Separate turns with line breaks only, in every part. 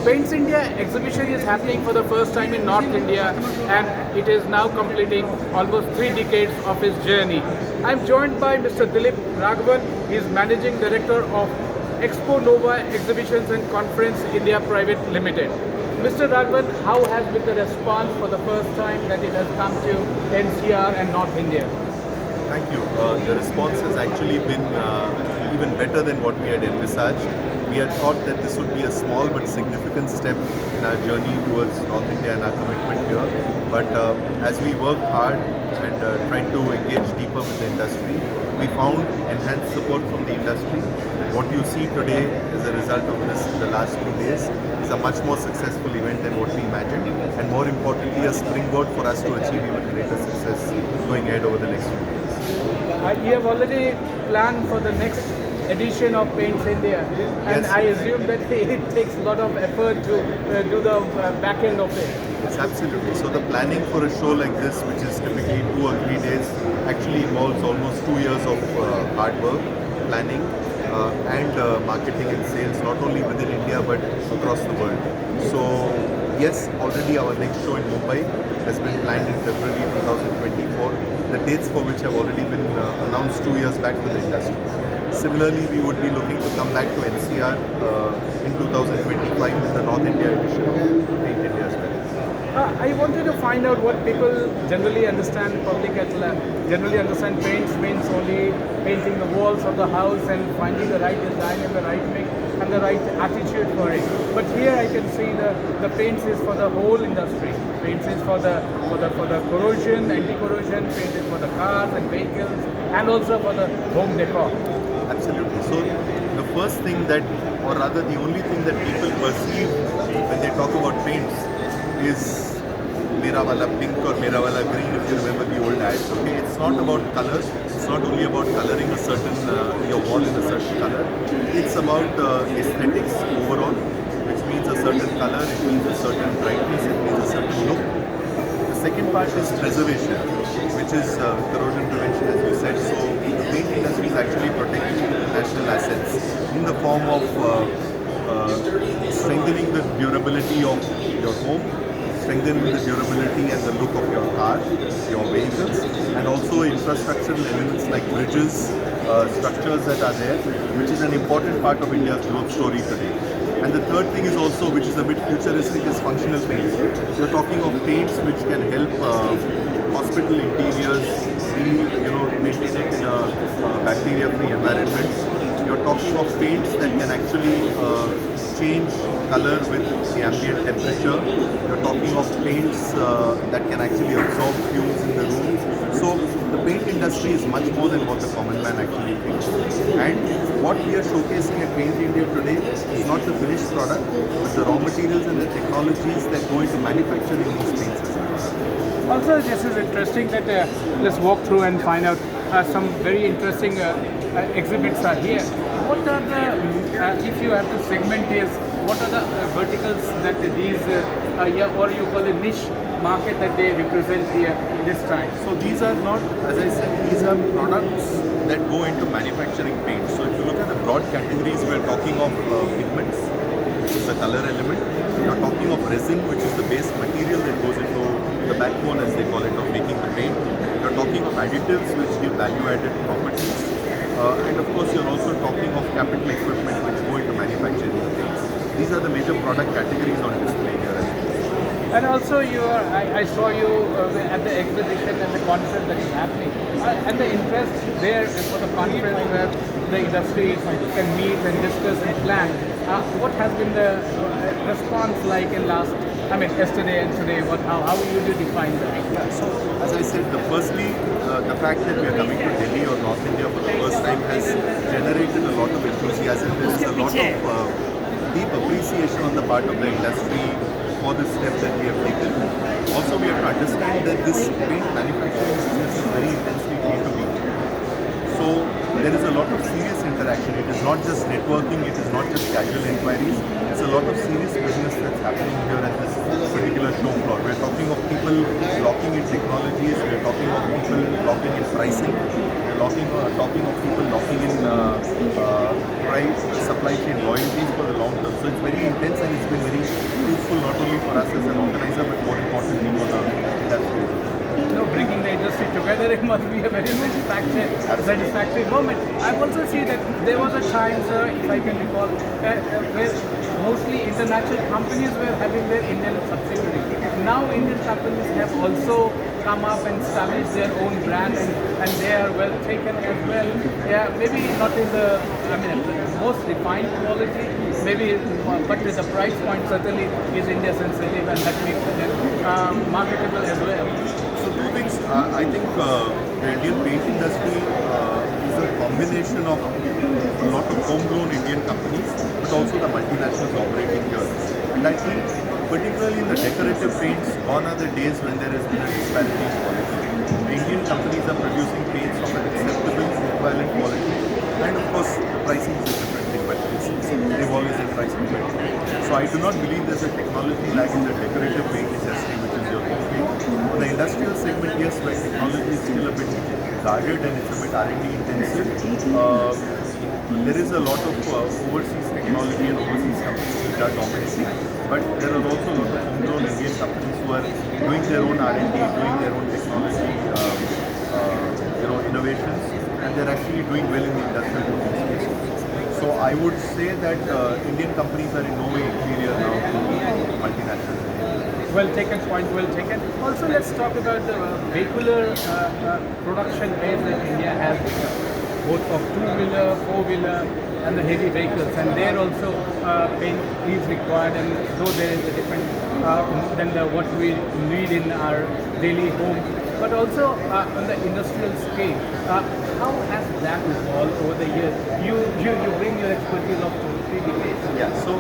Paintindia Exhibition is happening for the first time in North India, and it is now completing almost 3 decades of its journey. I'm joined by Mr. Dilip Raghavan. He is Managing Director of Expo Nova Exhibitions and Conference India Private Limited. Mr. Raghvan, how has been the response for the first time that it has come to NCR and North India?
Thank you. The response has actually been even better than what we had envisaged. We had thought that this would be a small but significant step in our journey towards North India and our commitment here. But as we worked hard and tried to engage deeper with the industry, we found enhanced support from the industry. What you see today as a result of this in the last 2 days is a much more successful event than what we imagined, and more importantly a springboard for us to achieve even greater success going ahead over the next few years.
You have already planned for the next edition of Paints India, and
Yes.
I assume that it takes a lot of effort to do the back end of it.
Yes, absolutely. So the planning for a show like this, which is typically 2 or 3 days, actually involves almost 2 years of hard work, planning, and marketing and sales, not only within India but across the world. So yes, already our next show in Mumbai has been planned in February 2024. The dates for which have already been announced 2 years back to the industry. Similarly, we would be looking to come back to NCR in 2025 with the North India edition of Paint India as well.
I wanted to find out what people generally understand, public at large, generally understand paints means only painting the walls of the house and finding the right design and the right mix and the right attitude for it. But here I can see the paints is for the whole industry. Paints is for the corrosion, anti-corrosion, paint is for the cars and vehicles, and also for the home decor.
Absolutely. So the first thing that, or rather the only thing that people perceive when they talk about paints is Mera wala pink or Mera wala green, if you remember the old ads. Okay, it's not about colors. It's not only about coloring a certain your wall in a certain color. It's about aesthetics overall, which means a certain color. It means a certain brightness. It means a certain look. The second part is preservation, which is corrosion prevention, as you said. So the paint industry is actually protecting national assets in the form of strengthening the durability of your home, strengthening the durability and the look of your car, your vehicles, and also infrastructural elements like bridges, structures that are there, which is an important part of India's growth story today. And the third thing is also, which is a bit futuristic, is functional paints. We're talking of paints which can help hospital interiors be, maintain it in a bacteria-free environment. You're talking of paints that can actually change color with the ambient temperature. You're talking of paints that can actually absorb fumes in the room. So the paint industry is much more than what the common man actually thinks. And what we are showcasing at Paint India today is not the finished product, but the raw materials and the technologies that go into manufacturing these paints as well.
Also, this is interesting that let's walk through and find out some very interesting exhibits are here. What are the, if you have to segment this, what are the verticals that these, or you call it niche market that they represent here this time?
So these are not, as I said, these are products that go into manufacturing paint. So if you look at the broad categories, we're talking of pigments, which is the color element. You're talking of resin, which is the base material that goes into the backbone, as they call it, of making the paint. You're talking of additives, which give value-added properties. And of course, you're also talking of capital equipment, which go into manufacturing the paints. These are the major product categories on display here.
And also, I saw you at the exhibition and the conference that is happening. And the interest there for the conference where the industry can meet and discuss and plan. What has been the response like in yesterday and today? How would you define that?
So, as I said, firstly, the fact that we are coming to Delhi or North India for the first time has generated a lot of enthusiasm. There is a lot of deep appreciation on the part of the industry for the step that we have taken. Also, we have to understand that this paint manufacturing business is very intensely B2B. So there is a lot of serious interaction interaction. It is not just networking, it is not just casual inquiries. It's a lot of serious business that's happening here at this particular show floor. We're talking of people locking in technologies, we're talking of people locking in pricing, we're talking of people locking in price, supply chain loyalties for the long term. So it's very intense and it's been very fruitful not only for us as an organizer but more importantly for the industry.
Bringing the industry together, it must be a very satisfactory moment. I've also seen that there was a time, sir, if I can recall, where mostly international companies were having their Indian subsidiaries. Now Indian companies have also come up and established their own brand and they are well taken as well. Yeah, maybe not in the most refined quality, maybe, but with the price point certainly is India sensitive and that makes it marketable as well.
So two things. I think the Indian paint industry is a combination of a lot of homegrown Indian companies, but also the multinationals operating here. And I think particularly in the decorative paints, gone are the days when there has been a disparity in quality. The Indian companies are producing paints of an acceptable, equivalent quality, and of course the pricing is a different thing, but they've always been price competitive. So I do not believe there's a technology lag in the decorative paint industry, which is your paint. The industrial segment, yes, where technology is still a bit guarded and it's a bit R&D intensive. There is a lot of overseas technology and overseas companies which are dominating, but there are also a lot of homegrown Indian companies who are doing their own R&D, doing their own technology, innovations, and they're actually doing well in the industrial coating space. So I would say that Indian companies are in no way inferior now to multinationals.
Well taken, point well taken. Also, let's talk about the vehicular production base that India has, both of two-wheeler, four-wheeler, and the heavy vehicles. And there also paint is required, and though there is a different than what we need in our daily home. But also on the industrial scale, how has that evolved over the years? You bring your expertise of 3 decades.
Yeah. So.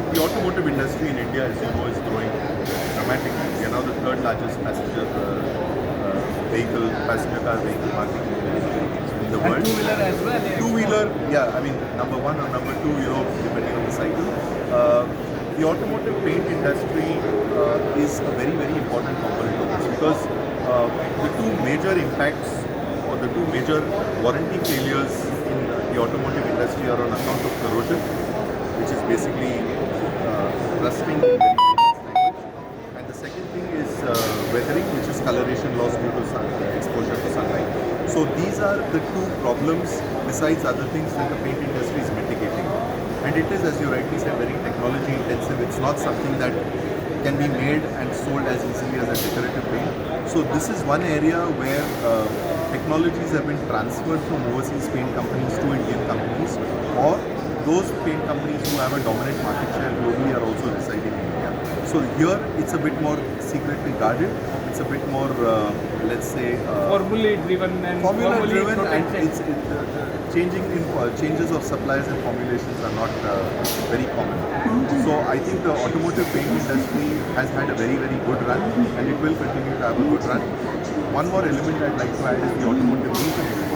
The automotive industry in India, as you know, is growing dramatically. We are now the third largest passenger car vehicle market in the world.
And two-wheeler as well.
Two-wheeler, yeah. I mean, number one or number two, depending on the cycle. The automotive paint industry is a very, very important component of this because the two major impacts or the two major warranty failures in the automotive industry are on account of corrosion, which is basically rusting in very dangerous language. And the second thing is weathering, which is coloration loss due to exposure to sunlight. So these are the two problems besides other things that the paint industry is mitigating. And it is, as you rightly said, very technology intensive. It's not something that can be made and sold as easily as a decorative paint. So this is one area where technologies have been transferred from overseas paint companies to Indian companies, or those paint companies who have a dominant market share globally are also residing in India. So here it's a bit more secretly guarded. It's a bit more, let's say,
formula driven and
it's changes of suppliers and formulations are not very common. So I think the automotive paint industry has had a very, very good run, and it will continue to have a good run. One more element I'd like to add is the automotive refinish.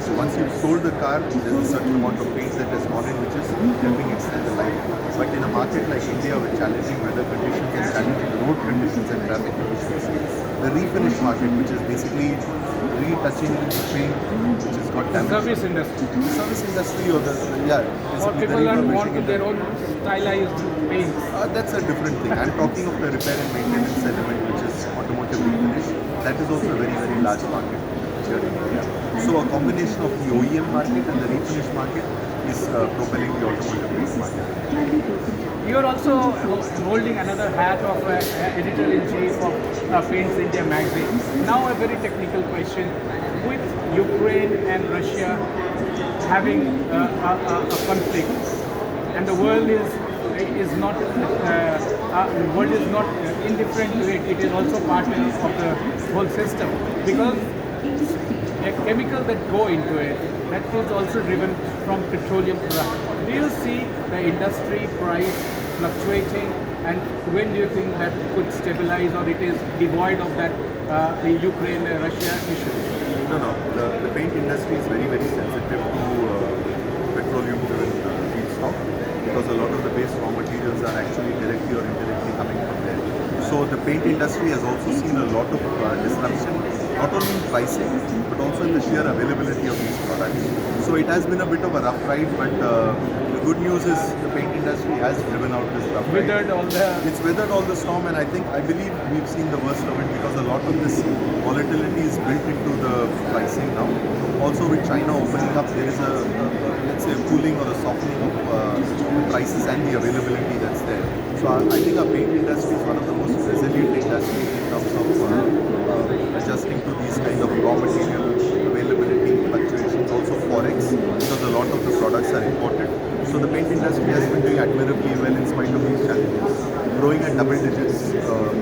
So once you've sold the car, there's a certain amount of paint that has gone in, which is helping extend the life. But in a market like India with challenging weather conditions and challenging road conditions and traffic conditions, the refinish market, which is basically retouching the paint which has got damaged.
Service industry.
Service industry or
or people want their own stylized paints.
That's a different thing. I'm talking of the repair and maintenance element, which is automotive refinish. That is also a very, very large market here in India. So a combination of the OEM market and the refinish market is propelling the automotive paint market.
You are also holding another hat of editor-in-chief of Paints India magazine. Now a very technical question. With Ukraine and Russia having a conflict, and the world is not indifferent to it. It is also part of the whole system because a chemical that go into it that is also driven from petroleum product. Do you see the industry price fluctuating, and when do you think that could stabilize, or it is devoid of that Ukraine-Russia issue?
No. The paint industry is very, very sensitive to petroleum-driven feedstock because a lot of the base raw materials are actually directly or indirectly coming from there. So the paint industry has also seen a lot of disruption, not only in pricing, but also in the sheer availability of these products. So it has been a bit of a rough ride, but the good news is the paint industry has driven out this rough ride. It's weathered all the storm, and I believe we've seen the worst of it because a lot of this volatility is built into the pricing now. Also with China opening up, there is let's say a cooling or a softening of prices and the availability that's there. So I think our paint industry is one of the most resilient industries in terms of adjusting to these kind of raw material availability fluctuations, also forex, because a lot of the products are imported. So the paint industry has been doing admirably well in spite of these challenges, growing at double digits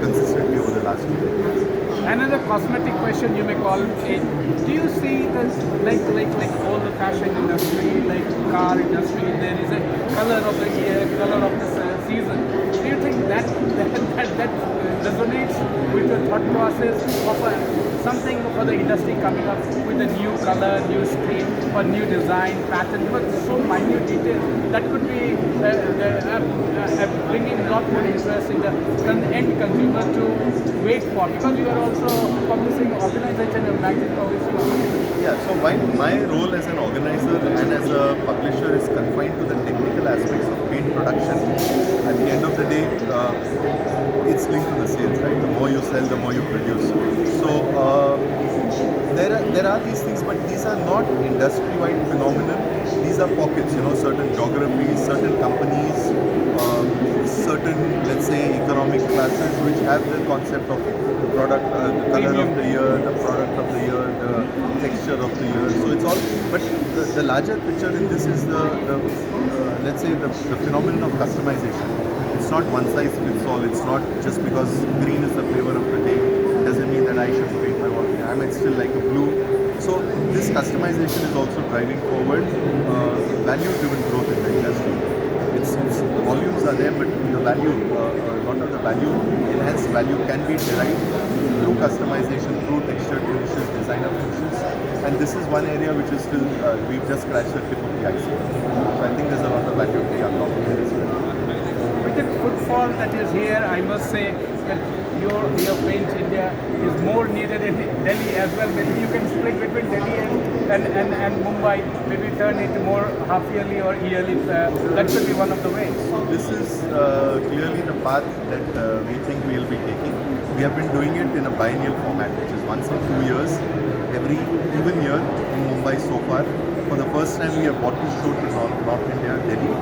consistently over the last year.
Another cosmetic question you may call it. Do you see this like all the fashion industry, like car industry, there is a color of the year, color of the season. Do you think that resonates with the thought process of something for the industry coming up with a new color, new skin, or new design, pattern, but so minute details that could be bringing a lot more interest in the end consumer to wait for, because you are also publishing organization of magazine publishing.
Yeah, so while my role as an organizer and as a publisher is confined to the technical aspects of paint production, at the end of the day, it's linked to the sales, right? The more you sell, the more you produce. So there are these things, but these are not industry-wide phenomenon. These are pockets, certain geographies, certain companies, certain, let's say, economic classes which have the concept of the product, the color of the year, the product of the year, the texture of the year. So it's all, but the larger picture in this is let's say the phenomenon of customization. It's not one size fits all. It's not just because green is the flavor of the day doesn't mean that I should paint my wall. I might still like a blue. So this customization is also driving forward value-driven growth in the industry. The volumes are there, but the value, lot of the value, enhanced value can be derived through customization, through textured finishes, designer finishes. And this is one area which is still, we've just scratched the tip of the iceberg. So I think there's a lot of value to be unlocked here as well.
With the footfall that is here, I must say that your Paintindia is more needed in Delhi as well. Maybe you can split between Delhi and Mumbai, maybe turn it more half yearly or yearly. That could be one of the ways.
So this is clearly the path that we think we will be taking. We have been doing it in a biennial format, which is once in 2 years, every even year in Mumbai so far. For the first time, we have brought this show to North India, Delhi,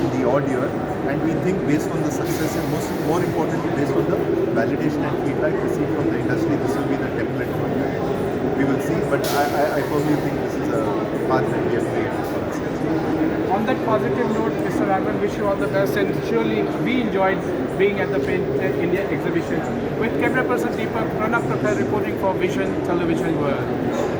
in the odd year. And we think based on the success and more importantly, based on the validation and feedback received from the industry, this will be the template for it. We will see, but I firmly think this is a path that we have created for ourselves.
On that positive note, Mr. Raghvan, wish you all the best, and surely we enjoyed being at the Paintindia Exhibition. With camera person Deepak, Pranab Prakhar reporting for Vision Television World.